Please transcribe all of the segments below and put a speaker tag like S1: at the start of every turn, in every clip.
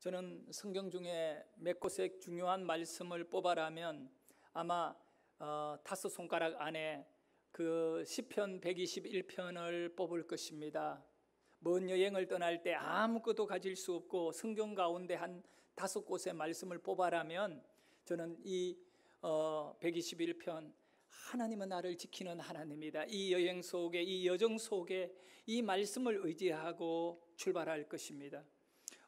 S1: 저는 성경 중에 몇 곳의 중요한 말씀을 뽑아라면 아마 5손가락 안에 그 시편 121편을 뽑을 것입니다. 먼 여행을 떠날 때 아무것도 가질 수 없고 성경 가운데 한 5곳의 말씀을 뽑아라면 저는 이 121편 하나님은 나를 지키는 하나님이다, 이 여행 속에, 이 여정 속에 이 말씀을 의지하고 출발할 것입니다.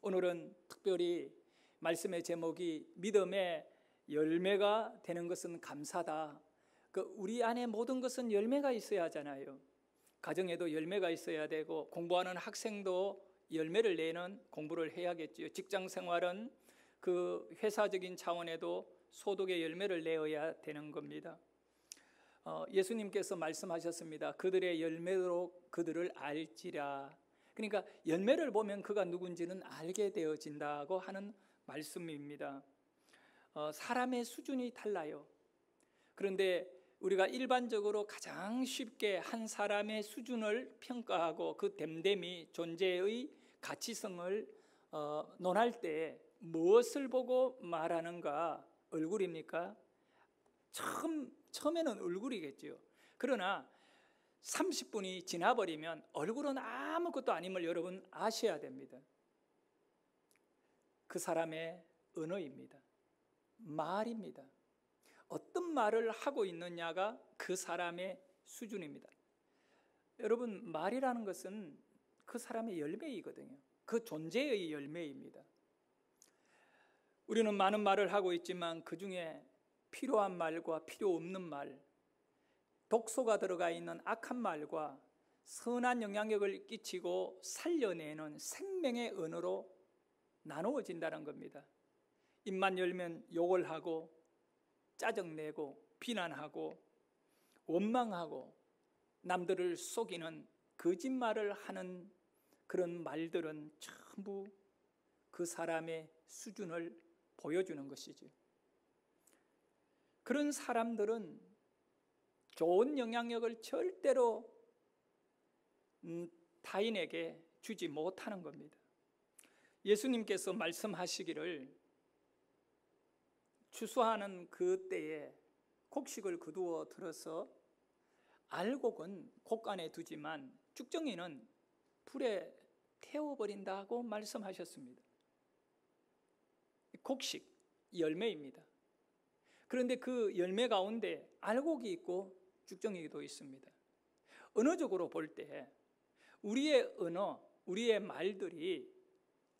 S1: 오늘은 특별히 말씀의 제목이 믿음의 열매가 되는 것은 감사다. 우리 안에 모든 것은 열매가 있어야 하잖아요. 가정에도 열매가 있어야 되고, 공부하는 학생도 열매를 내는 공부를 해야겠죠. 직장 생활은 그 회사적인 차원에도 소득의 열매를 내어야 되는 겁니다. 예수님께서 말씀하셨습니다. 그들의 열매로 그들을 알지라. 그러니까 열매를 보면 그가 누군지는 알게 되어진다고 하는 말씀입니다. 사람의 수준이 달라요. 그런데 우리가 일반적으로 가장 쉽게 한 사람의 수준을 평가하고 그 됨됨이 존재의 가치성을 논할 때 무엇을 보고 말하는가? 얼굴입니까? 처음에는 얼굴이겠죠. 그러나 30분이 지나버리면 얼굴은 아무것도 아님을 여러분 아셔야 됩니다. 그 사람의 언어입니다. 말입니다. 어떤 말을 하고 있느냐가 그 사람의 수준입니다. 여러분, 말이라는 것은 그 사람의 열매이거든요. 그 존재의 열매입니다. 우리는 많은 말을 하고 있지만 그 중에 필요한 말과 필요 없는 말, 독소가 들어가 있는 악한 말과 선한 영향력을 끼치고 살려내는 생명의 언어로 나누어진다는 겁니다. 입만 열면 욕을 하고 짜증내고 비난하고 원망하고 남들을 속이는 거짓말을 하는 그런 말들은 전부 그 사람의 수준을 보여주는 것이죠. 그런 사람들은 좋은 영향력을 절대로 타인에게 주지 못하는 겁니다. 예수님께서 말씀하시기를 추수하는 그 때에 곡식을 거두어 들어서 알곡은 곡간에 두지만 쭉정이는 불에 태워버린다고 말씀하셨습니다. 곡식, 열매입니다. 그런데 그 열매 가운데 알곡이 있고 쭉정이도 있습니다. 언어적으로 볼 때 우리의 언어, 우리의 말들이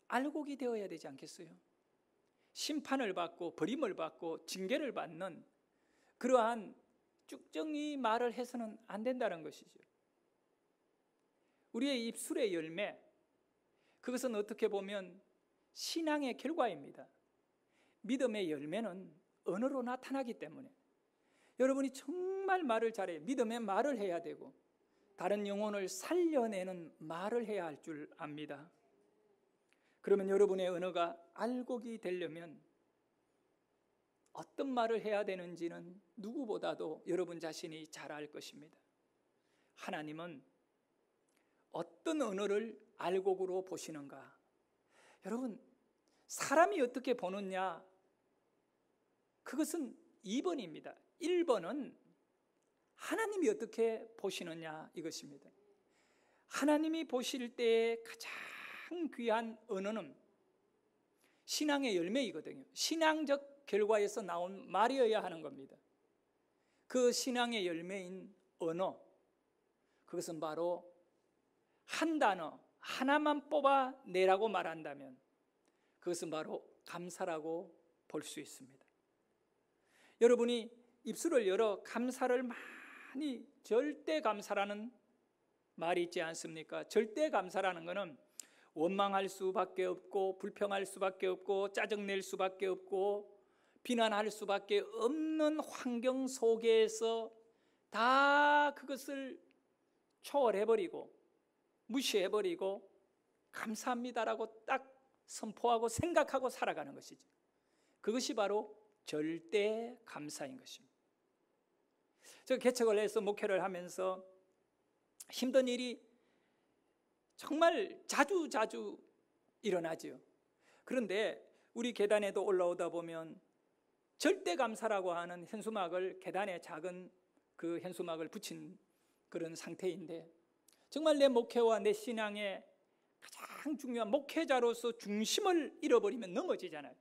S1: 알곡이 되어야 되지 않겠어요? 심판을 받고 버림을 받고 징계를 받는 그러한 쭉정이 말을 해서는 안 된다는 것이죠. 우리의 입술의 열매, 그것은 어떻게 보면 신앙의 결과입니다. 믿음의 열매는 언어로 나타나기 때문에 여러분이 정말 말을 잘해요. 믿음의 말을 해야 되고 다른 영혼을 살려내는 말을 해야 할 줄 압니다. 그러면 여러분의 언어가 알곡이 되려면 어떤 말을 해야 되는지는 누구보다도 여러분 자신이 잘 알 것입니다. 하나님은 어떤 언어를 알곡으로 보시는가? 여러분, 사람이 어떻게 보느냐? 그것은 2번입니다. 1번은 하나님이 어떻게 보시느냐 이것입니다. 하나님이 보실 때의 가장 귀한 언어는 신앙의 열매이거든요. 신앙적 결과에서 나온 말이어야 하는 겁니다. 그 신앙의 열매인 언어, 그것은 바로 한 단어 하나만 뽑아내라고 말한다면 그것은 바로 감사라고 볼 수 있습니다. 여러분이 입술을 열어 감사를 많이, 절대 감사라는 말이 있지 않습니까? 절대 감사라는 것은 원망할 수밖에 없고 불평할 수밖에 없고 짜증낼 수밖에 없고 비난할 수밖에 없는 환경 속에서 다 그것을 초월해버리고 무시해버리고 감사합니다라고 딱 선포하고 생각하고 살아가는 것이죠. 그것이 바로 절대 감사인 것입니다. 제가 개척을 해서 목회를 하면서 힘든 일이 정말 자주 일어나죠. 그런데 우리 계단에도 올라오다 보면 절대감사라고 하는 현수막을, 계단에 작은 그 현수막을 붙인 그런 상태인데, 정말 내 목회와 내 신앙의 가장 중요한 목회자로서 중심을 잃어버리면 넘어지잖아요.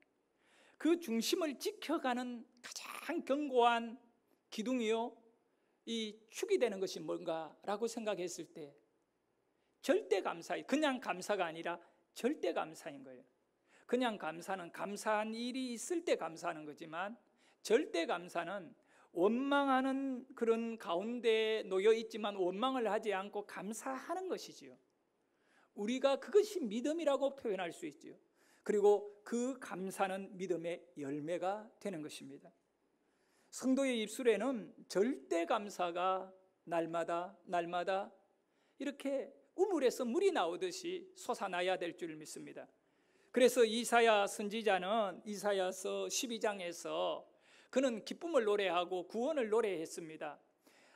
S1: 그 중심을 지켜가는 가장 견고한 기둥이요, 이 축이 되는 것이 뭔가라고 생각했을 때 절대 감사, 그냥 감사가 아니라 절대 감사인 거예요. 그냥 감사는 감사한 일이 있을 때 감사하는 거지만, 절대 감사는 원망하는 그런 가운데 놓여 있지만 원망을 하지 않고 감사하는 것이지요. 우리가 그것이 믿음이라고 표현할 수 있지요. 그리고 그 감사는 믿음의 열매가 되는 것입니다. 성도의 입술에는 절대 감사가 날마다 이렇게 우물에서 물이 나오듯이 솟아나야 될 줄 믿습니다. 그래서 이사야 선지자는 이사야서 12장에서 그는 기쁨을 노래하고 구원을 노래했습니다.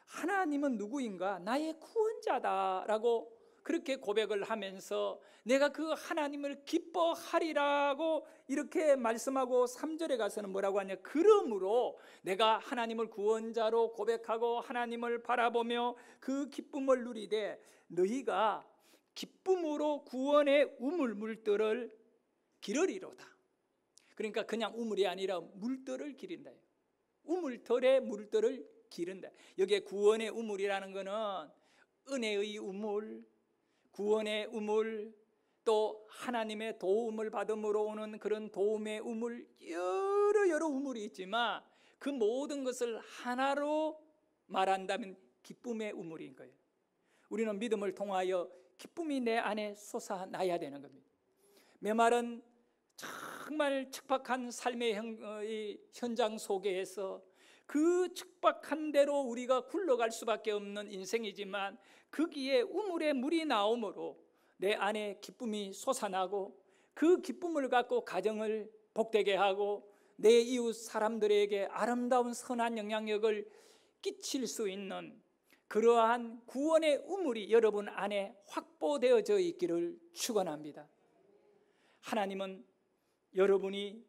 S1: 하나님은 누구인가? 나의 구원자다라고 그렇게 고백을 하면서 내가 그 하나님을 기뻐하리라고 이렇게 말씀하고 3절에 가서는 뭐라고 하냐, 그러므로 내가 하나님을 구원자로 고백하고 하나님을 바라보며 그 기쁨을 누리되 너희가 기쁨으로 구원의 우물 물들을 기르리로다. 그러니까 그냥 우물이 아니라 물들을 기른다. 우물들의 물들을 기른다. 여기에 구원의 우물이라는 것은 은혜의 우물, 구원의 우물, 또 하나님의 도움을 받음으로 오는 그런 도움의 우물, 여러 우물이 있지만 그 모든 것을 하나로 말한다면 기쁨의 우물인 거예요. 우리는 믿음을 통하여 기쁨이 내 안에 솟아나야 되는 겁니다. 메말은 정말 척박한 삶의 현장 속에서 그 척박한 대로 우리가 굴러갈 수밖에 없는 인생이지만, 거기에 우물에 물이 나오므로 내 안에 기쁨이 솟아나고 그 기쁨을 갖고 가정을 복되게 하고 내 이웃 사람들에게 아름다운 선한 영향력을 끼칠 수 있는 그러한 구원의 우물이 여러분 안에 확보되어져 있기를 축원합니다. 하나님은 여러분이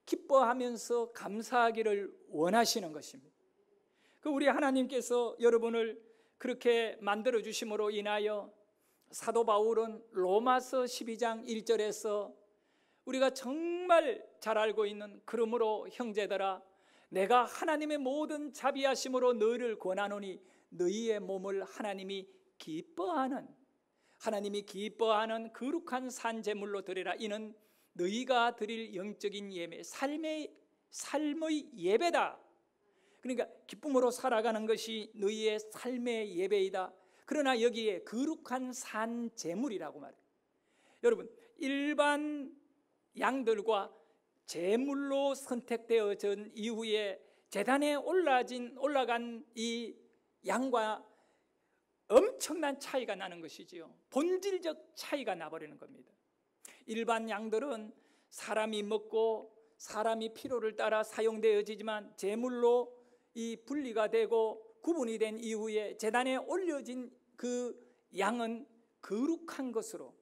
S1: 기뻐하면서 감사하기를 원하시는 것입니다. 우리 하나님께서 여러분을 그렇게 만들어 주심으로 인하여 사도 바울은 로마서 12장 1절에서 우리가 정말 잘 알고 있는, 그러므로 형제들아 내가 하나님의 모든 자비하심으로 너희를 권하노니 너희의 몸을 하나님이 기뻐하는 거룩한 산 제물로 드리라. 이는 너희가 드릴 영적인 예배, 삶의 예배다. 그러니까 기쁨으로 살아가는 것이 너희의 삶의 예배이다. 그러나 여기에 거룩한 산 제물이라고 말해요. 여러분, 일반 양들과 제물로 선택되어진 이후에 제단에 올라간 이 양과 엄청난 차이가 나는 것이지요. 본질적 차이가 나버리는 겁니다. 일반 양들은 사람이 먹고 사람이 필요를 따라 사용되어지지만 제물로 이 분리가 되고 구분이 된 이후에 제단에 올려진 그 양은 거룩한 것으로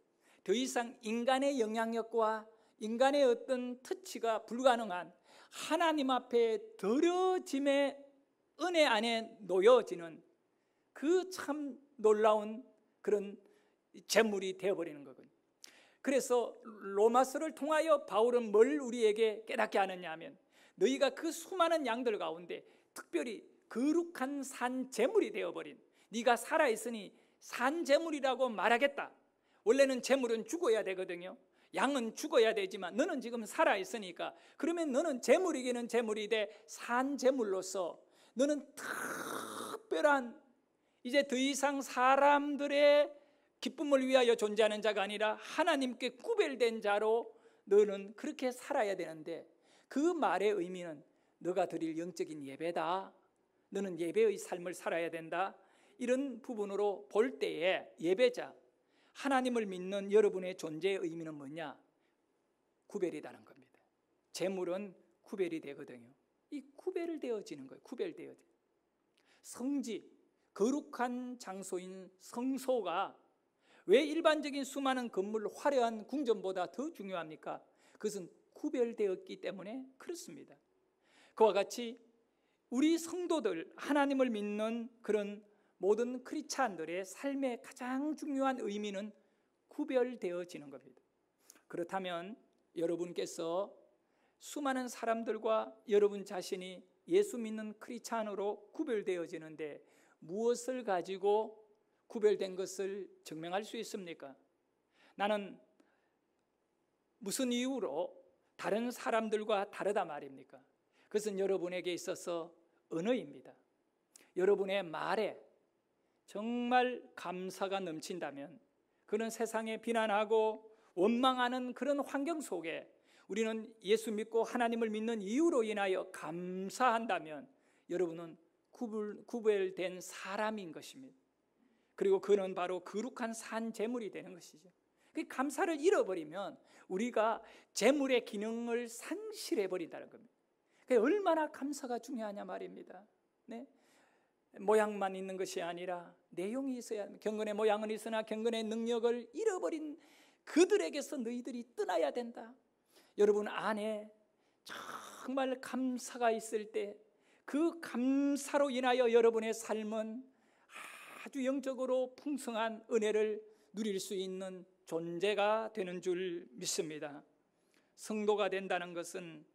S1: 더 이상 인간의 영향력과 인간의 어떤 터치가 불가능한 하나님 앞에 드려짐의 은혜 안에 놓여지는 그 참 놀라운 그런 제물이 되어버리는 거거든요. 그래서 로마서를 통하여 바울은 뭘 우리에게 깨닫게 하느냐 하면, 너희가 그 수많은 양들 가운데 특별히 거룩한 산 제물이 되어버린, 네가 살아있으니 산 제물이라고 말하겠다. 원래는 제물은 죽어야 되거든요. 양은 죽어야 되지만 너는 지금 살아있으니까, 그러면 너는 제물이기는 제물이 돼 산 제물로서 너는 특별한, 이제 더 이상 사람들의 기쁨을 위하여 존재하는 자가 아니라 하나님께 구별된 자로 너는 그렇게 살아야 되는데, 그 말의 의미는 너가 드릴 영적인 예배다. 너는 예배의 삶을 살아야 된다. 이런 부분으로 볼 때에 예배자, 하나님을 믿는 여러분의 존재의 의미는 뭐냐? 구별이라는 겁니다. 제물은 구별이 되거든요. 이 구별되어지는 거예요. 구별되어져. 성지, 거룩한 장소인 성소가 왜 일반적인 수많은 건물, 화려한 궁전보다 더 중요합니까? 그것은 구별되었기 때문에 그렇습니다. 그와 같이 우리 성도들, 하나님을 믿는 그런 모든 크리스찬들의 삶의 가장 중요한 의미는 구별되어지는 겁니다. 그렇다면 여러분께서 수많은 사람들과 여러분 자신이 예수 믿는 크리스찬으로 구별되어지는데 무엇을 가지고 구별된 것을 증명할 수 있습니까? 나는 무슨 이유로 다른 사람들과 다르다 말입니까? 그것은 여러분에게 있어서 언어입니다. 여러분의 말에 정말 감사가 넘친다면, 그런 세상에 비난하고 원망하는 그런 환경 속에 우리는 예수 믿고 하나님을 믿는 이유로 인하여 감사한다면 여러분은 구별된 사람인 것입니다. 그리고 그는 바로 거룩한 산 제물이 되는 것이죠. 그 감사를 잃어버리면 우리가 제물의 기능을 상실해버린다는 겁니다. 얼마나 감사가 중요하냐 말입니다. 네? 모양만 있는 것이 아니라 내용이 있어야 합니다. 경건의 모양은 있으나 경건의 능력을 잃어버린 그들에게서 너희들이 떠나야 된다. 여러분 안에 정말 감사가 있을 때 그 감사로 인하여 여러분의 삶은 아주 영적으로 풍성한 은혜를 누릴 수 있는 존재가 되는 줄 믿습니다. 성도가 된다는 것은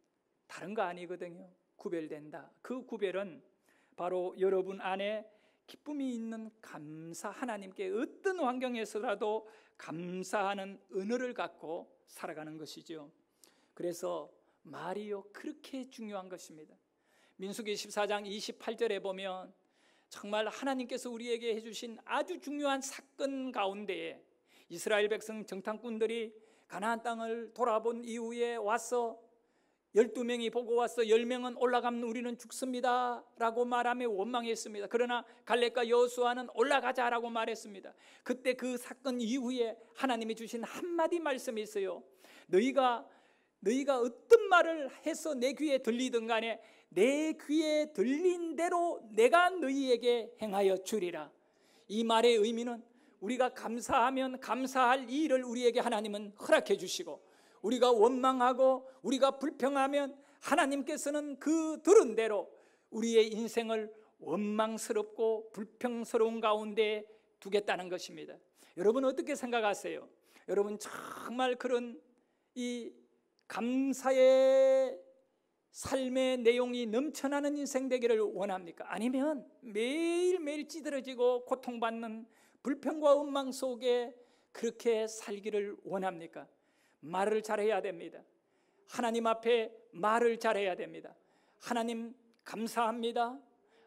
S1: 다른 거 아니거든요. 구별된다. 그 구별은 바로 여러분 안에 기쁨이 있는 감사, 하나님께 어떤 환경에서라도 감사하는 언어를 갖고 살아가는 것이죠. 그래서 말이요 그렇게 중요한 것입니다. 민수기 14장 28절에 보면 정말 하나님께서 우리에게 해주신 아주 중요한 사건 가운데에 이스라엘 백성 정탐꾼들이 가나안 땅을 돌아본 이후에 와서 12명이 보고 와서 10명은 올라가면 우리는 죽습니다 라고 말하며 원망했습니다. 그러나 갈렙과 여호수아는 올라가자라고 말했습니다. 그때 그 사건 이후에 하나님이 주신 한마디 말씀이 있어요. 너희가 어떤 말을 해서 내 귀에 들리든 간에 내 귀에 들린 대로 내가 너희에게 행하여 주리라. 이 말의 의미는 우리가 감사하면 감사할 이 일을 우리에게 하나님은 허락해 주시고, 우리가 원망하고 우리가 불평하면 하나님께서는 그 들은 대로 우리의 인생을 원망스럽고 불평스러운 가운데 두겠다는 것입니다. 여러분 어떻게 생각하세요? 여러분 정말 그런 이 감사의 삶의 내용이 넘쳐나는 인생 되기를 원합니까? 아니면 매일매일 찌들어지고 고통받는 불평과 원망 속에 그렇게 살기를 원합니까? 말을 잘해야 됩니다. 하나님 앞에 말을 잘해야 됩니다. 하나님 감사합니다.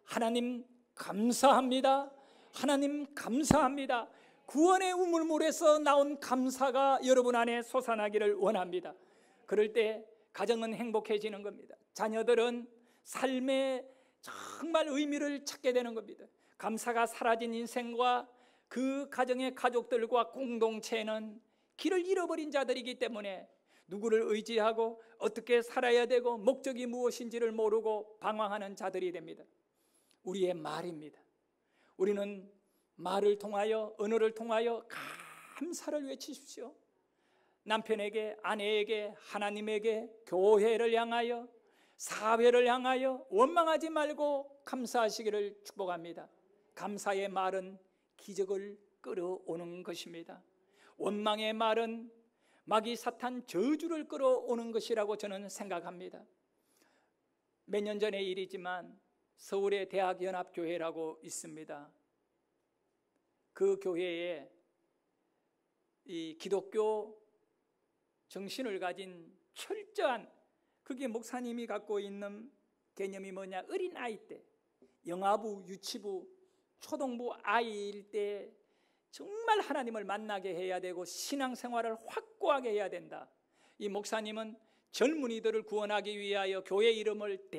S1: 하나님 감사합니다. 하나님 감사합니다. 구원의 우물물에서 나온 감사가 여러분 안에 솟아나기를 원합니다. 그럴 때 가정은 행복해지는 겁니다. 자녀들은 삶에 정말 의미를 찾게 되는 겁니다. 감사가 사라진 인생과 그 가정의 가족들과 공동체는 길을 잃어버린 자들이기 때문에 누구를 의지하고 어떻게 살아야 되고 목적이 무엇인지를 모르고 방황하는 자들이 됩니다. 우리의 말입니다. 우리는 말을 통하여, 언어를 통하여 감사를 외치십시오. 남편에게, 아내에게, 하나님에게, 교회를 향하여, 사회를 향하여 원망하지 말고 감사하시기를 축복합니다. 감사의 말은 기적을 끌어오는 것입니다. 원망의 말은 마귀 사탄 저주를 끌어오는 것이라고 저는 생각합니다. 몇 년 전의 일이지만 서울의 대학연합교회라고 있습니다. 그 교회에 이 기독교 정신을 가진 철저한, 그게 목사님이 갖고 있는 개념이 뭐냐, 어린아이 때, 영아부, 유치부, 초동부 아이일 때 정말 하나님을 만나게 해야 되고 신앙생활을 확고하게 해야 된다. 이 목사님은 젊은이들을 구원하기 위하여 교회 이름을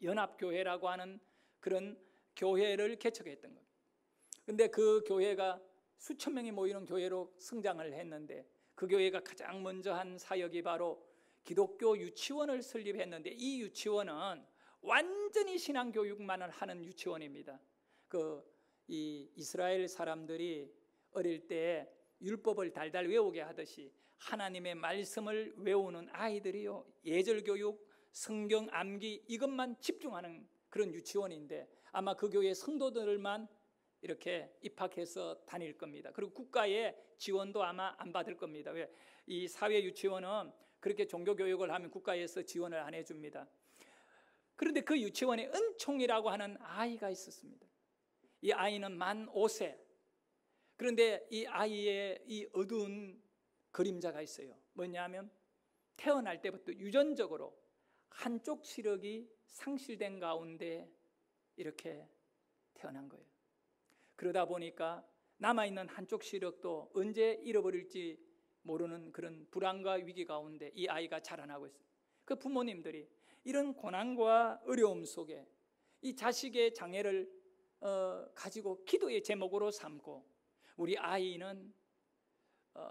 S1: 대학연합교회라고 하는 그런 교회를 개척했던 겁니다. 그런데 그 교회가 수천 명이 모이는 교회로 성장을 했는데, 그 교회가 가장 먼저 한 사역이 바로 기독교 유치원을 설립했는데, 이 유치원은 완전히 신앙교육만을 하는 유치원입니다. 이 이스라엘 사람들이 어릴 때 율법을 달달 외우게 하듯이 하나님의 말씀을 외우는 아이들이요, 예절교육, 성경 암기 이것만 집중하는 그런 유치원인데 아마 그 교회 성도들만 이렇게 입학해서 다닐 겁니다. 그리고 국가의 지원도 아마 안 받을 겁니다. 왜? 이 사회 유치원은 그렇게 종교교육을 하면 국가에서 지원을 안 해줍니다. 그런데 그 유치원에 은총이라고 하는 아이가 있었습니다. 이 아이는 만 5세. 그런데 이 아이의 이 어두운 그림자가 있어요. 뭐냐면 태어날 때부터 유전적으로 한쪽 시력이 상실된 가운데 이렇게 태어난 거예요. 그러다 보니까 남아있는 한쪽 시력도 언제 잃어버릴지 모르는 그런 불안과 위기 가운데 이 아이가 자라나고 있어요. 그 부모님들이 이런 고난과 어려움 속에 이 자식의 장애를 가지고 기도의 제목으로 삼고, 우리 아이는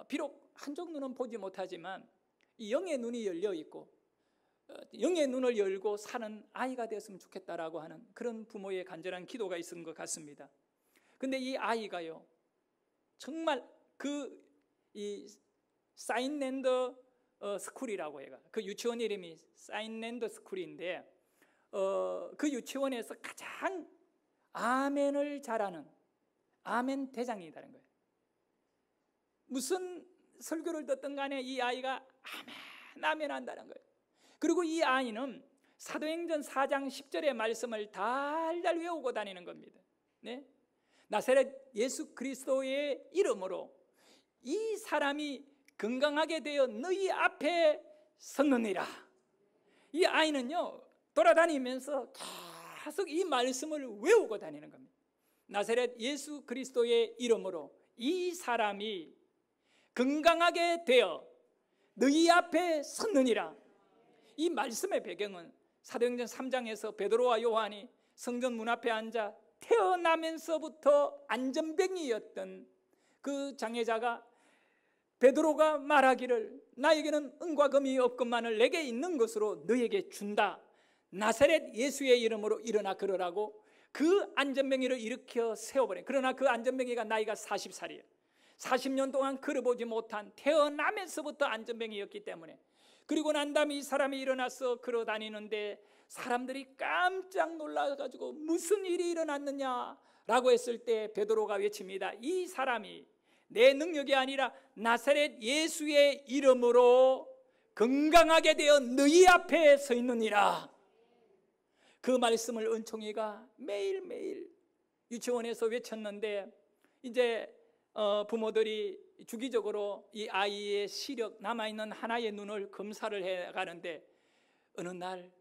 S1: 비록 한쪽 눈은 보지 못하지만 이 영의 눈이 열려 있고 영의 눈을 열고 사는 아이가 되었으면 좋겠다라고 하는 그런 부모의 간절한 기도가 있는 것 같습니다. 근데 이 아이가요, 정말 이 사인랜드 스쿨이라고 해가, 그 유치원 이름이 사인랜드 스쿨인데 그 유치원에서 가장 아멘을 잘하는 아멘 대장이라는 거예요. 무슨 설교를 듣든 간에 이 아이가 아멘 아멘 한다는 거예요. 그리고 이 아이는 사도행전 4장 10절의 말씀을 달달 외우고 다니는 겁니다. 네? 나사렛 예수 그리스도의 이름으로 이 사람이 건강하게 되어 너희 앞에 섰느니라. 이 아이는요, 돌아다니면서 계속 이 말씀을 외우고 다니는 겁니다. 나사렛 예수 그리스도의 이름으로 이 사람이 건강하게 되어 너희 앞에 섰느니라. 이 말씀의 배경은 사도행전 3장에서 베드로와 요한이 성전 문 앞에 앉아 태어나면서부터 안전병이었던 그 장애자가 베드로가 말하기를 나에게는 은과 금이 없건만을 내게 있는 것으로 너에게 준다. 나사렛 예수의 이름으로 일어나 걸으라고 그 안전병이를 일으켜 세워버린. 그러나 그 안전병이가 나이가 40살이에요. 40년 동안 걸어보지 못한, 태어나면서부터 안전병이었기 때문에. 그리고 난 다음에 이 사람이 일어나서 걸어다니는데 사람들이 깜짝 놀라가지고 무슨 일이 일어났느냐라고 했을 때 베드로가 외칩니다. 이 사람이 내 능력이 아니라 나사렛 예수의 이름으로 건강하게 되어 너희 앞에 서 있느니라. 그 말씀을 은총이가 매일매일 유치원에서 외쳤는데, 이제 부모들이 주기적으로 이 아이의 시력, 남아있는 하나의 눈을 검사를 해가는데 어느 날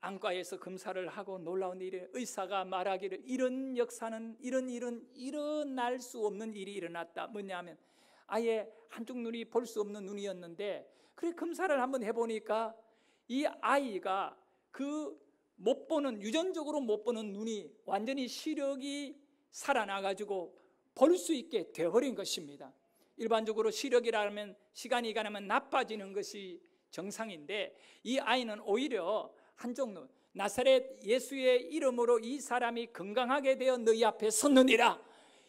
S1: 안과에서 검사를 하고 놀라운 일에 의사가 말하기를 이런 역사는 이런 일은 일어날 수 없는 일이 일어났다. 뭐냐면 아예 한쪽 눈이 볼 수 없는 눈이었는데, 그래 검사를 한번 해보니까 이 아이가 그 못 보는, 유전적으로 못 보는 눈이 완전히 시력이 살아나가지고 볼 수 있게 되어버린 것입니다. 일반적으로 시력이라면 시간이 가면 나빠지는 것이 정상인데 이 아이는 오히려 한쪽 눈, 나사렛 예수의 이름으로 이 사람이 건강하게 되어 너희 앞에 섰느니라,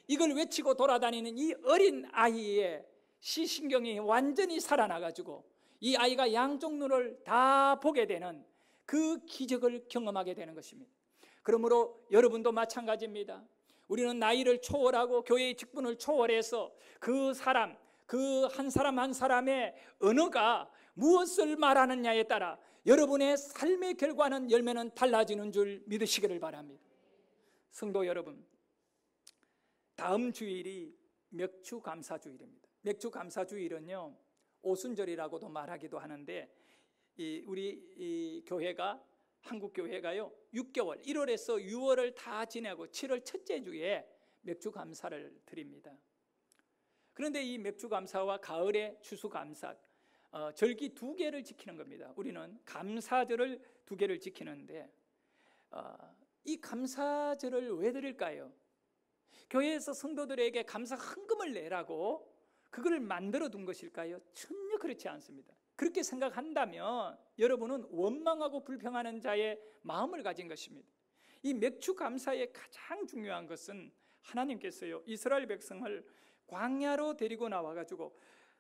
S1: 이걸 외치고 돌아다니는 이 어린 아이의 시신경이 완전히 살아나가지고 이 아이가 양쪽 눈을 다 보게 되는 그 기적을 경험하게 되는 것입니다. 그러므로 여러분도 마찬가지입니다. 우리는 나이를 초월하고 교회의 직분을 초월해서 그 사람, 그 한 사람 한 사람의 언어가 무엇을 말하느냐에 따라 여러분의 삶의 결과는, 열매는 달라지는 줄 믿으시기를 바랍니다. 성도 여러분, 다음 주일이 맥주감사주일입니다. 맥주감사주일은요, 오순절이라고도 말하기도 하는데 우리 교회가, 한국교회가요 6개월 1월에서 6월을 다 지내고 7월 첫째 주에 맥주감사를 드립니다. 그런데 이 맥주감사와 가을의 추수감사, 절기 2개를 지키는 겁니다. 우리는 감사절을 2개를 지키는데 이 감사절을 왜 드릴까요? 교회에서 성도들에게 감사 헌금을 내라고 그걸 만들어 둔 것일까요? 전혀 그렇지 않습니다. 그렇게 생각한다면 여러분은 원망하고 불평하는 자의 마음을 가진 것입니다. 이 맥주 감사의 가장 중요한 것은 하나님께서요 이스라엘 백성을 광야로 데리고 나와가지고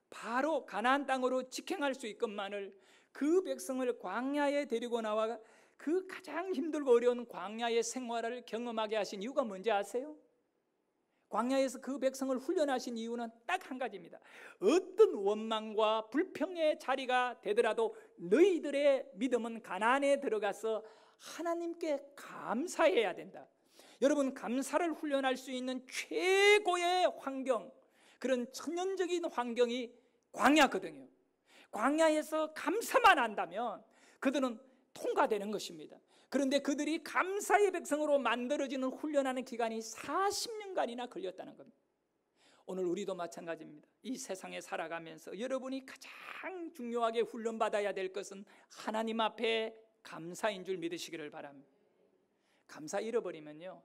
S1: 바로 가나안 땅으로 직행할 수 있건만을 그 백성을 광야에 데리고 나와 그 가장 힘들고 어려운 광야의 생활을 경험하게 하신 이유가 뭔지 아세요? 광야에서 그 백성을 훈련하신 이유는 딱 한 가지입니다. 어떤 원망과 불평의 자리가 되더라도 너희들의 믿음은 가나안에 들어가서 하나님께 감사해야 된다. 여러분, 감사를 훈련할 수 있는 최고의 환경, 그런 천연적인 환경이 광야거든요. 광야에서 감사만 한다면 그들은 통과되는 것입니다. 그런데 그들이 감사의 백성으로 만들어지는 훈련하는 기간이 40년간이나 걸렸다는 겁니다. 오늘 우리도 마찬가지입니다. 이 세상에 살아가면서 여러분이 가장 중요하게 훈련받아야 될 것은 하나님 앞에 감사인 줄 믿으시기를 바랍니다. 감사 잃어버리면요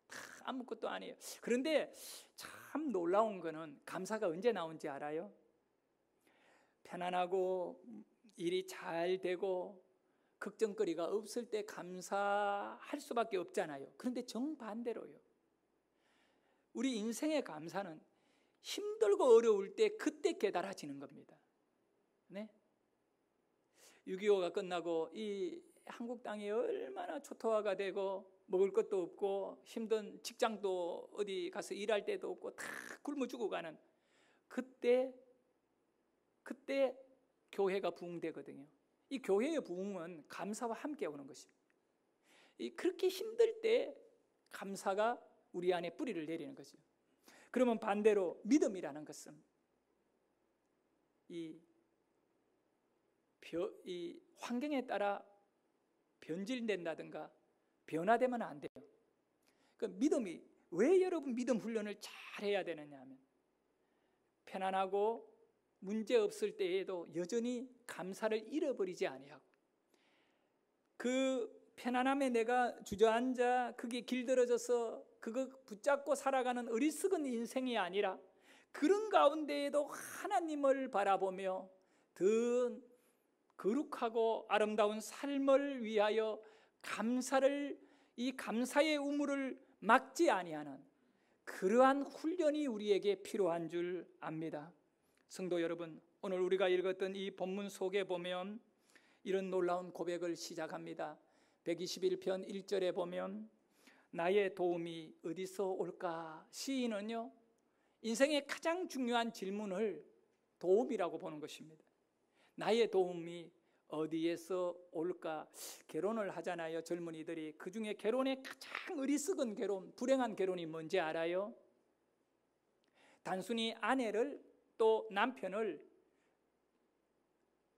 S1: 다 아무것도 아니에요. 그런데 참 놀라운 거는 감사가 언제 나온지 알아요? 편안하고 일이 잘 되고 걱정거리가 없을 때 감사할 수밖에 없잖아요. 그런데 정반대로요, 우리 인생의 감사는 힘들고 어려울 때 그때 깨달아지는 겁니다. 네? 6.25가 끝나고 이 한국 땅이 얼마나 초토화가 되고 먹을 것도 없고 힘든 직장도 어디 가서 일할 때도 없고 다 굶어 죽어가는 그때 교회가 부흥되거든요. 이 교회의 부흥은 감사와 함께 오는 것입니다. 그렇게 힘들 때 감사가 우리 안에 뿌리를 내리는 거죠. 그러면 반대로 믿음이라는 것은 이 환경에 따라 변질된다든가 변화되면 안 돼요. 그 믿음이 왜 여러분 믿음 훈련을 잘 해야 되느냐 하면 편안하고 문제 없을 때에도 여전히 감사를 잃어버리지 아니하고 그 편안함에 내가 주저앉아 그게 길들어져서 그거 붙잡고 살아가는 어리석은 인생이 아니라 그런 가운데에도 하나님을 바라보며 더 거룩하고 아름다운 삶을 위하여 이 감사의 우물을 막지 아니하는 그러한 훈련이 우리에게 필요한 줄 압니다. 성도 여러분, 오늘 우리가 읽었던 이 본문 속에 보면 이런 놀라운 고백을 시작합니다. 121편 1절에 보면 나의 도움이 어디서 올까? 시인은요 인생의 가장 중요한 질문을 도움이라고 보는 것입니다. 나의 도움이 어디에서 올까? 결혼을 하잖아요, 젊은이들이. 그 중에 결혼의 가장 어리석은 결혼, 불행한 결혼이 뭔지 알아요? 단순히 아내를 또 남편을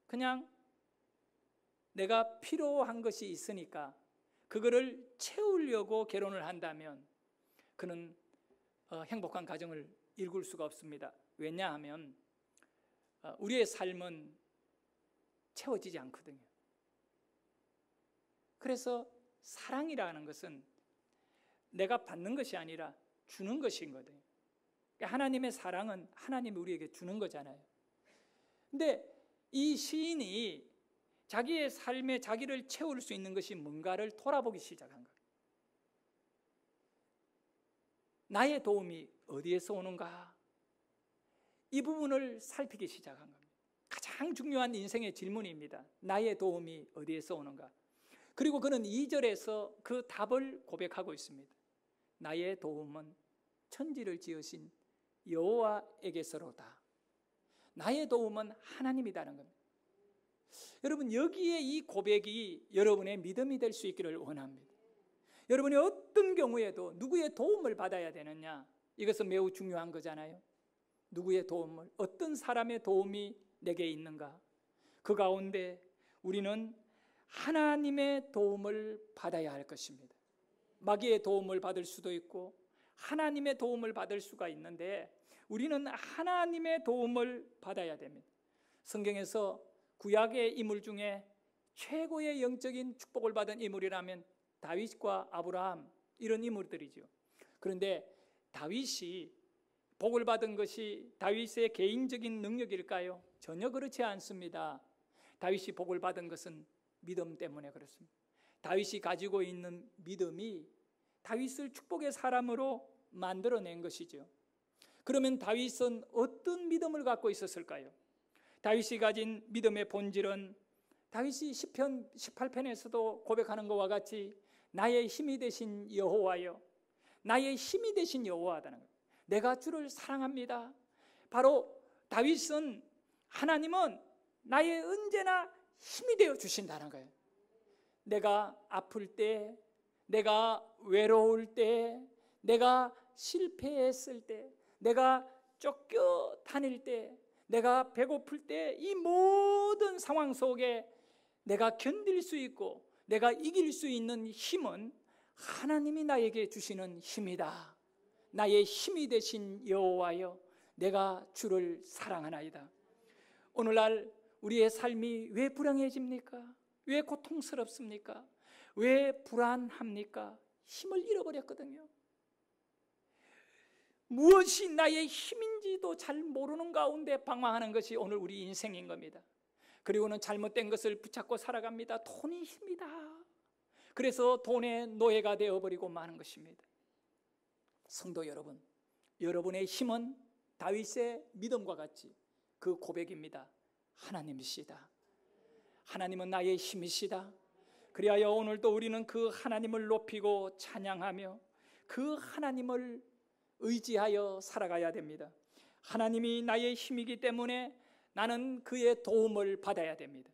S1: 그냥 내가 필요한 것이 있으니까 그거를 채우려고 결혼을 한다면 그는 행복한 가정을 이룰 수가 없습니다. 왜냐하면 우리의 삶은 채워지지 않거든요. 그래서 사랑이라는 것은 내가 받는 것이 아니라 주는 것인 거거든요. 하나님의 사랑은 하나님이 우리에게 주는 거잖아요. 근데 이 시인이 자기의 삶에 자기를 채울 수 있는 것이 뭔가를 돌아보기 시작한 거예요. 나의 도움이 어디에서 오는가? 이 부분을 살피기 시작한 겁니다. 가장 중요한 인생의 질문입니다. 나의 도움이 어디에서 오는가? 그리고 그는 2절에서 그 답을 고백하고 있습니다. 나의 도움은 천지를 지으신 여호와에게서로다. 나의 도움은 하나님이라는 겁니다. 여러분, 여기에 이 고백이 여러분의 믿음이 될 수 있기를 원합니다. 여러분이 어떤 경우에도 누구의 도움을 받아야 되느냐, 이것은 매우 중요한 거잖아요. 누구의 도움을, 어떤 사람의 도움이 내게 있는가? 그 가운데 우리는 하나님의 도움을 받아야 할 것입니다. 마귀의 도움을 받을 수도 있고 하나님의 도움을 받을 수가 있는데 우리는 하나님의 도움을 받아야 됩니다. 성경에서 구약의 인물 중에 최고의 영적인 축복을 받은 인물이라면 다윗과 아브라함, 이런 인물들이죠. 그런데 다윗이 복을 받은 것이 다윗의 개인적인 능력일까요? 전혀 그렇지 않습니다. 다윗이 복을 받은 것은 믿음 때문에 그렇습니다. 다윗이 가지고 있는 믿음이 다윗을 축복의 사람으로 만들어낸 것이죠. 그러면 다윗은 어떤 믿음을 갖고 있었을까요? 다윗이 가진 믿음의 본질은 다윗이 시편 18편에서도 고백하는 것과 같이 나의 힘이 되신 여호와여, 나의 힘이 되신 여호와다는 거예요. 내가 주를 사랑합니다. 바로 다윗은 하나님은 나의 언제나 힘이 되어 주신다는 거예요. 내가 아플 때, 내가 외로울 때, 내가 실패했을 때, 내가 쫓겨 다닐 때, 내가 배고플 때, 이 모든 상황 속에 내가 견딜 수 있고 내가 이길 수 있는 힘은 하나님이 나에게 주시는 힘이다. 나의 힘이 되신 여호와여, 내가 주를 사랑하나이다. 오늘날 우리의 삶이 왜 불행해집니까? 왜 고통스럽습니까? 왜 불안합니까? 힘을 잃어버렸거든요. 무엇이 나의 힘인지도 잘 모르는 가운데 방황하는 것이 오늘 우리 인생인 겁니다. 그리고는 잘못된 것을 붙잡고 살아갑니다. 돈이 힘이다. 그래서 돈의 노예가 되어버리고 마는 것입니다. 성도 여러분, 여러분의 힘은 다윗의 믿음과 같이 그 고백입니다. 하나님이시다. 하나님은 나의 힘이시다. 그리하여 오늘도 우리는 그 하나님을 높이고 찬양하며 그 하나님을 의지하여 살아가야 됩니다. 하나님이 나의 힘이기 때문에 나는 그의 도움을 받아야 됩니다.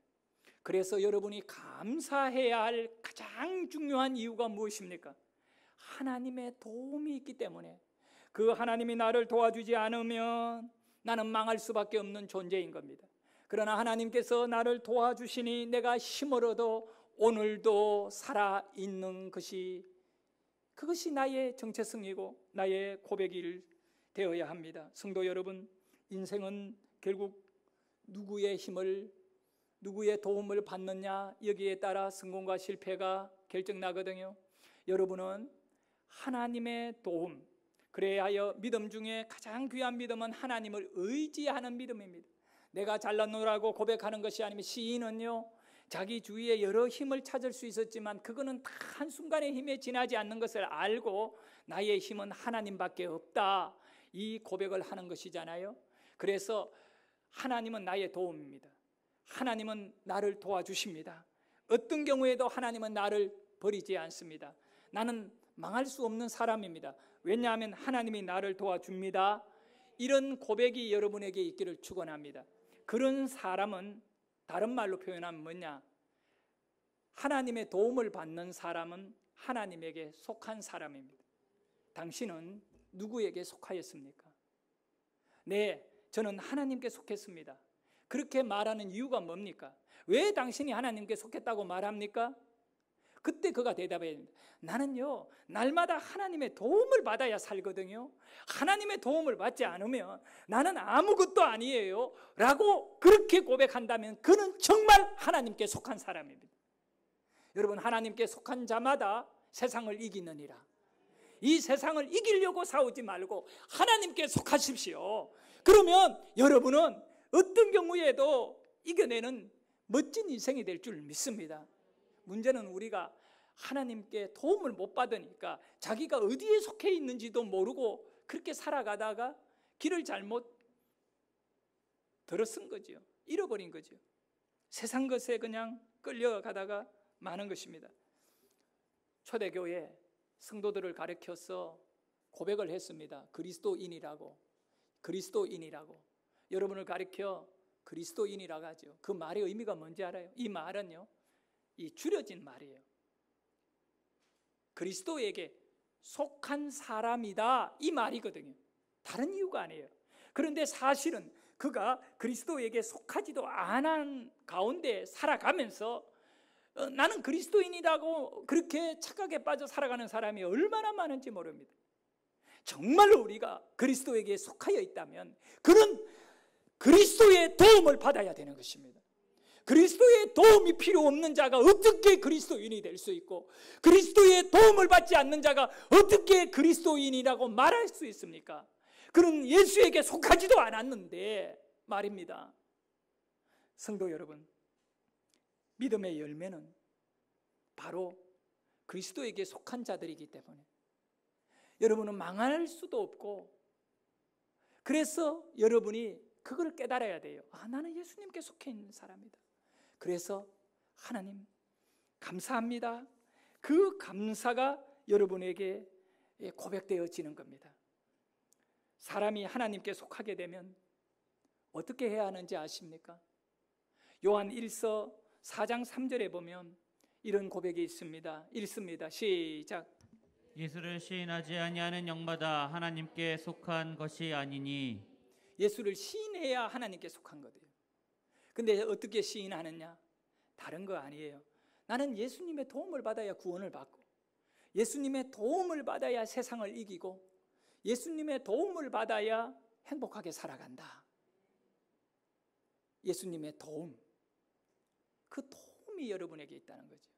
S1: 그래서 여러분이 감사해야 할 가장 중요한 이유가 무엇입니까? 하나님의 도움이 있기 때문에. 그 하나님이 나를 도와주지 않으면 나는 망할 수밖에 없는 존재인 겁니다. 그러나 하나님께서 나를 도와주시니 내가 힘을 얻어 오늘도 살아있는 것이, 그것이 나의 정체성이고 나의 고백이 되어야 합니다. 성도 여러분, 인생은 결국 누구의 힘을, 누구의 도움을 받느냐, 여기에 따라 성공과 실패가 결정나거든요. 여러분은 하나님의 도움, 그래야 믿음 중에 가장 귀한 믿음은 하나님을 의지하는 믿음입니다. 내가 잘났노라고 고백하는 것이 아니면, 시인은요 자기 주위에 여러 힘을 찾을 수 있었지만 그거는 다 한순간의 힘에 지나지 않는 것을 알고 나의 힘은 하나님밖에 없다, 이 고백을 하는 것이잖아요. 그래서 하나님은 나의 도움입니다. 하나님은 나를 도와주십니다. 어떤 경우에도 하나님은 나를 버리지 않습니다. 나는 망할 수 없는 사람입니다. 왜냐하면 하나님이 나를 도와줍니다. 이런 고백이 여러분에게 있기를 축원합니다. 그런 사람은, 다른 말로 표현하면 뭐냐, 하나님의 도움을 받는 사람은 하나님에게 속한 사람입니다. 당신은 누구에게 속하였습니까? 네, 저는 하나님께 속했습니다. 그렇게 말하는 이유가 뭡니까? 왜 당신이 하나님께 속했다고 말합니까? 그때 그가 대답해야 됩니다. 나는요 날마다 하나님의 도움을 받아야 살거든요. 하나님의 도움을 받지 않으면 나는 아무것도 아니에요 라고 그렇게 고백한다면 그는 정말 하나님께 속한 사람입니다. 여러분, 하나님께 속한 자마다 세상을 이기느니라. 이 세상을 이기려고 싸우지 말고 하나님께 속하십시오. 그러면 여러분은 어떤 경우에도 이겨내는 멋진 인생이 될 줄 믿습니다. 문제는 우리가 하나님께 도움을 못 받으니까 자기가 어디에 속해 있는지도 모르고 그렇게 살아가다가 길을 잘못 들어선 거죠. 잃어버린 거죠. 세상 것에 그냥 끌려가다가 마는 것입니다. 초대교회 성도들을 가르쳐서 고백을 했습니다. 그리스도인이라고. 여러분을 가르쳐 그리스도인이라고 하죠. 그 말의 의미가 뭔지 알아요? 이 말은요, 이 줄여진 말이에요. 그리스도에게 속한 사람이다, 이 말이거든요. 다른 이유가 아니에요. 그런데 사실은 그가 그리스도에게 속하지도 않은 가운데 살아가면서 나는 그리스도인이라고 그렇게 착각에 빠져 살아가는 사람이 얼마나 많은지 모릅니다. 정말로 우리가 그리스도에게 속하여 있다면 그는 그리스도의 도움을 받아야 되는 것입니다. 그리스도의 도움이 필요 없는 자가 어떻게 그리스도인이 될 수 있고, 그리스도의 도움을 받지 않는 자가 어떻게 그리스도인이라고 말할 수 있습니까? 그는 예수에게 속하지도 않았는데 말입니다. 성도 여러분, 믿음의 열매는 바로 그리스도에게 속한 자들이기 때문에 여러분은 망할 수도 없고 그래서 여러분이 그걸 깨달아야 돼요. 나는 예수님께 속해 있는 사람이다. 그래서 하나님 감사합니다. 그 감사가 여러분에게 고백되어지는 겁니다. 사람이 하나님께 속하게 되면 어떻게 해야 하는지 아십니까? 요한 1서 4장 3절에 보면 이런 고백이 있습니다. 읽습니다. 시작.
S2: 예수를 시인하지 아니하는 영마다 하나님께 속한 것이 아니니.
S1: 예수를 시인해야 하나님께 속한 거예요. 근데 어떻게 시인하느냐? 다른 거 아니에요. 나는 예수님의 도움을 받아야 구원을 받고, 예수님의 도움을 받아야 세상을 이기고, 예수님의 도움을 받아야 행복하게 살아간다. 예수님의 도움, 그 도움이 여러분에게 있다는 거죠.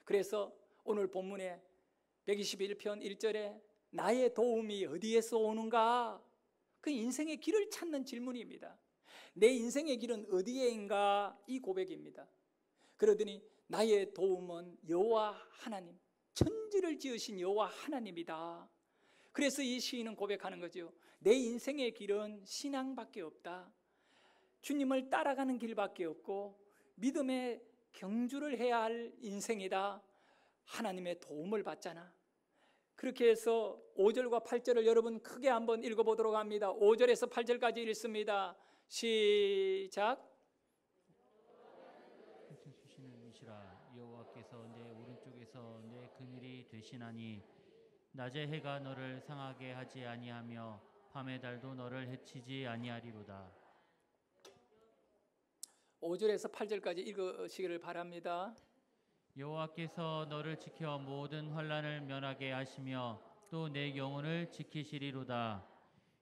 S1: 그래서 오늘 본문에 121편 1절에 나의 도움이 어디에서 오는가? 그 인생의 길을 찾는 질문입니다. 내 인생의 길은 어디에인가? 이 고백입니다. 그러더니 나의 도움은 여호와 하나님, 천지를 지으신 여호와 하나님이다. 그래서 이 시인은 고백하는 거죠. 내 인생의 길은 신앙밖에 없다. 주님을 따라가는 길밖에 없고 믿음의 경주를 해야 할 인생이다. 하나님의 도움을 받잖아. 그렇게 해서 5절과 8절을 여러분 크게 한번 읽어보도록 합니다. 5절에서 8절까지 읽습니다. 시작.
S2: 주시는 이시라. 여호와께서 내 오른쪽에서 내 그늘이 되시나니 낮에 해가 너를 상하게 하지 아니하며 밤의 달도 너를 해치지 아니하리로다.
S1: 5절에서 8절까지 읽으시기를 바랍니다.
S2: 여호와께서 너를 지켜 모든 환난을 면하게 하시며 또 내 영혼을 지키시리로다.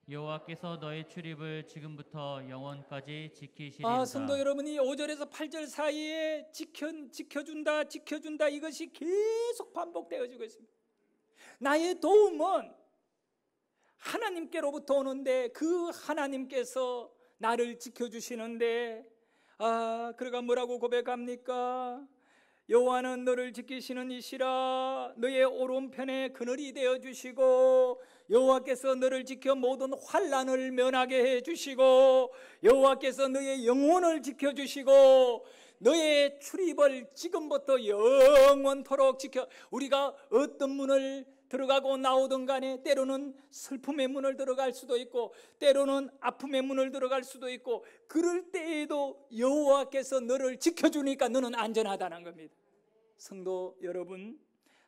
S2: 여호와께서 너의 출입을 지금부터 영원까지 지키시리로다.
S1: 성도 여러분이 5절에서 8절 사이에 지켜준다 이것이 계속 반복되어지고 있습니다. 나의 도움은 하나님께로부터 오는데 그 하나님께서 나를 지켜주시는데, 그가 뭐라고 고백합니까? 여호와는 너를 지키시는 이시라. 너의 오른편에 그늘이 되어 주시고 여호와께서 너를 지켜 모든 환난을 면하게 해 주시고 여호와께서 너의 영혼을 지켜 주시고 너의 출입을 지금부터 영원토록 지켜. 우리가 어떤 문을 들어가고 나오든 간에 때로는 슬픔의 문을 들어갈 수도 있고 때로는 아픔의 문을 들어갈 수도 있고, 그럴 때에도 여호와께서 너를 지켜주니까 너는 안전하다는 겁니다. 성도 여러분,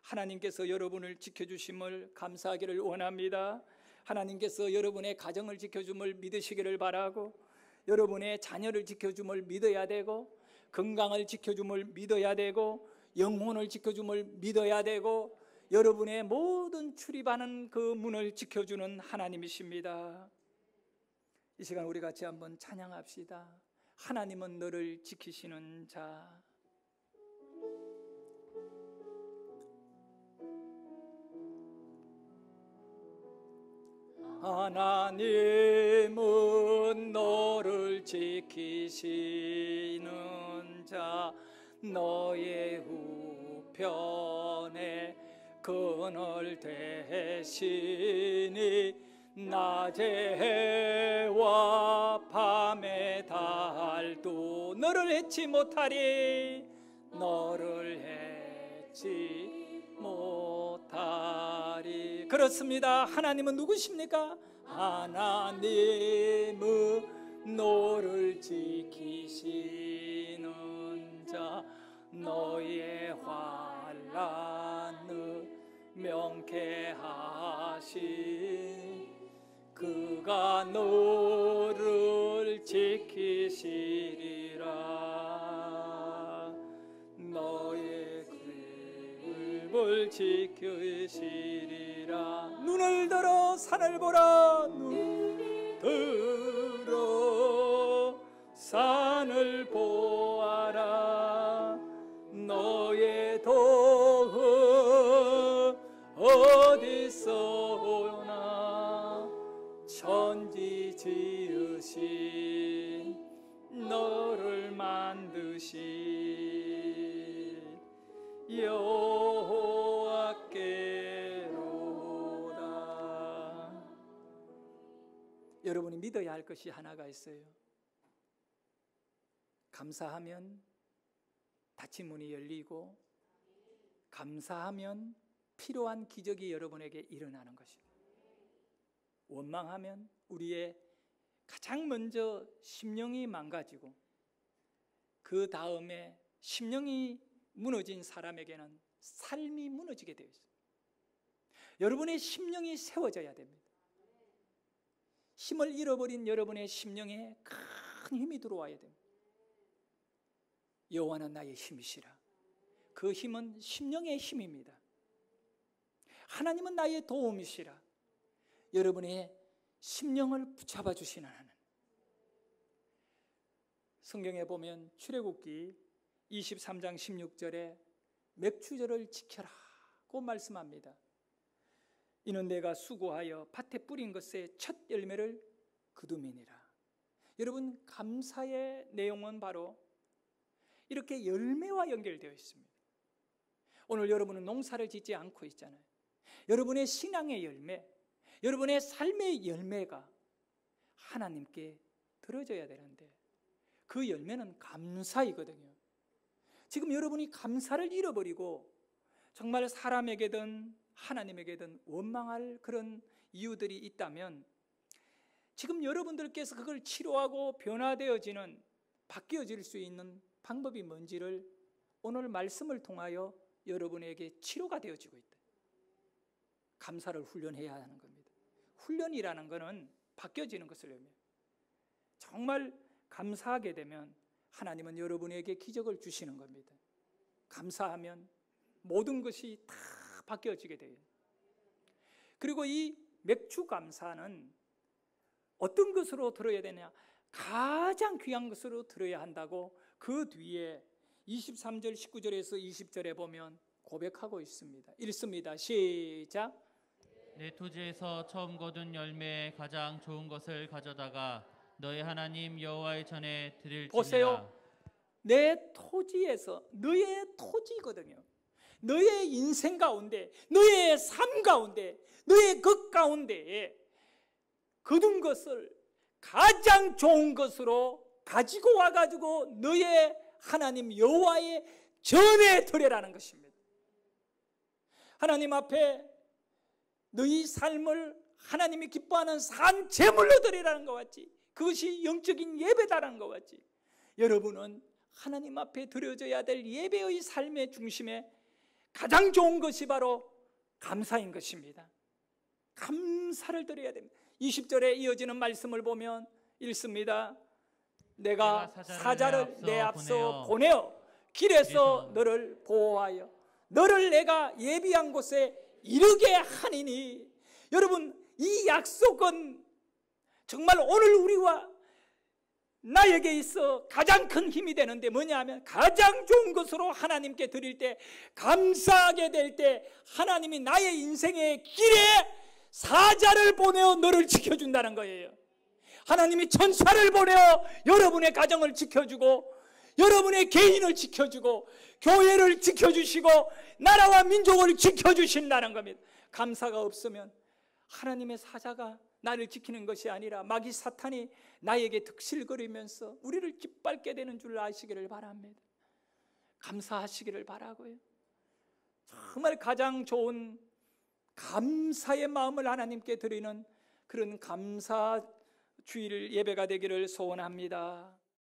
S1: 하나님께서 여러분을 지켜주심을 감사하기를 원합니다. 하나님께서 여러분의 가정을 지켜줌을 믿으시기를 바라고, 여러분의 자녀를 지켜줌을 믿어야 되고, 건강을 지켜줌을 믿어야 되고, 영혼을 지켜줌을 믿어야 되고, 여러분의 모든 출입하는 그 문을 지켜주는 하나님이십니다. 이 시간 우리 같이 한번 찬양합시다. 하나님은 너를 지키시는 자. 하나님은 너를 지키시는 자. 너의 우편에 그늘 되시니 낮의 해와 밤의 달도 너를 해치 못하리. 너를 해치 못하리. 그렇습니다. 하나님은 누구십니까? 하나님은 너를 지키시는 자. 너의 환난을 명쾌하신 그가 너를 지키시리라. 너의 길을 지키시리라. 눈을 들어 산을 보라. 눈 들어 산을 보아라. 너의 도움 어디서 오나. 천지 지으신 너를 만드신 여호와께로다. 여러분이 여러분이 믿어야 할 것이 하나가 있어요. 감사하면 닫힌 문이 열리고, 감사하면 필요한 기적이 여러분에게 일어나는 것입니다. 원망하면 우리의 가장 먼저 심령이 망가지고, 그 다음에 심령이 무너진 사람에게는 삶이 무너지게 되어 있습니다. 여러분의 심령이 세워져야 됩니다. 힘을 잃어버린 여러분의 심령에 큰 힘이 들어와야 됩니다. 여호와는 나의 힘이시라. 그 힘은 심령의 힘입니다. 하나님은 나의 도움이시라. 여러분의 심령을 붙잡아 주시는 하나님. 성경에 보면 출애굽기 23장 16절에 맥추절을 지켜라고 말씀합니다. 이는 내가 수고하여 밭에 뿌린 것의 첫 열매를 거두미니라. 여러분, 감사의 내용은 바로 이렇게 열매와 연결되어 있습니다. 오늘 여러분은 농사를 짓지 않고 있잖아요. 여러분의 신앙의 열매, 여러분의 삶의 열매가 하나님께 들어져야 되는데, 그 열매는 감사이거든요. 지금 여러분이 감사를 잃어버리고 정말 사람에게든 하나님에게든 원망할 그런 이유들이 있다면, 지금 여러분들께서 그걸 치료하고 변화되어지는, 바뀌어질 수 있는 방법이 뭔지를 오늘 말씀을 통하여 여러분에게 치료가 되어지고 있다. 감사를 훈련해야 하는 겁니다. 훈련이라는 것은 바뀌어지는 것을 의미해요. 정말 감사하게 되면 하나님은 여러분에게 기적을 주시는 겁니다. 감사하면 모든 것이 다 바뀌어지게 돼요. 그리고 이 맥주 감사는 어떤 것으로 들어야 되냐? 가장 귀한 것으로 들어야 한다고 그 뒤에 23절 19절에서 20절에 보면 고백하고 있습니다. 읽습니다. 시작.
S2: 내 토지에서 처음 거둔 열매에 가장 좋은 것을 가져다가 너의 하나님 여호와의 전에 드릴지니라.
S1: 보세요. 내 토지에서, 너의 토지거든요. 너의 인생 가운데, 너의 삶 가운데, 너의 것 가운데에 거둔 것을 가장 좋은 것으로 가지고 와가지고 너의 하나님 여호와의 전에 드리라는 것입니다. 하나님 앞에 너희 삶을 하나님이 기뻐하는 산 제물로 드리라는 것 같이, 그것이 영적인 예배다라는 것 같이, 여러분은 하나님 앞에 드려져야 될 예배의 삶의 중심에 가장 좋은 것이 바로 감사인 것입니다. 감사를 드려야 됩니다. 20절에 이어지는 말씀을 보면 읽습니다. 내가 사자를 내 앞서 보내어 길에서 너를 보호하여 너를 내가 예비한 곳에 이르게 하니니. 여러분, 이 약속은 정말 오늘 우리와 나에게 있어 가장 큰 힘이 되는데 뭐냐 하면, 가장 좋은 것으로 하나님께 드릴 때, 감사하게 될 때 하나님이 나의 인생의 길에 사자를 보내어 너를 지켜준다는 거예요. 하나님이 천사를 보내어 여러분의 가정을 지켜주고, 여러분의 개인을 지켜주고, 교회를 지켜주시고, 나라와 민족을 지켜주신다는 겁니다. 감사가 없으면 하나님의 사자가 나를 지키는 것이 아니라 마귀 사탄이 나에게 득실거리면서 우리를 짓밟게 되는 줄 아시기를 바랍니다. 감사하시기를 바라고요. 정말 가장 좋은 감사의 마음을 하나님께 드리는 그런 감사 주일 예배가 되기를 소원합니다.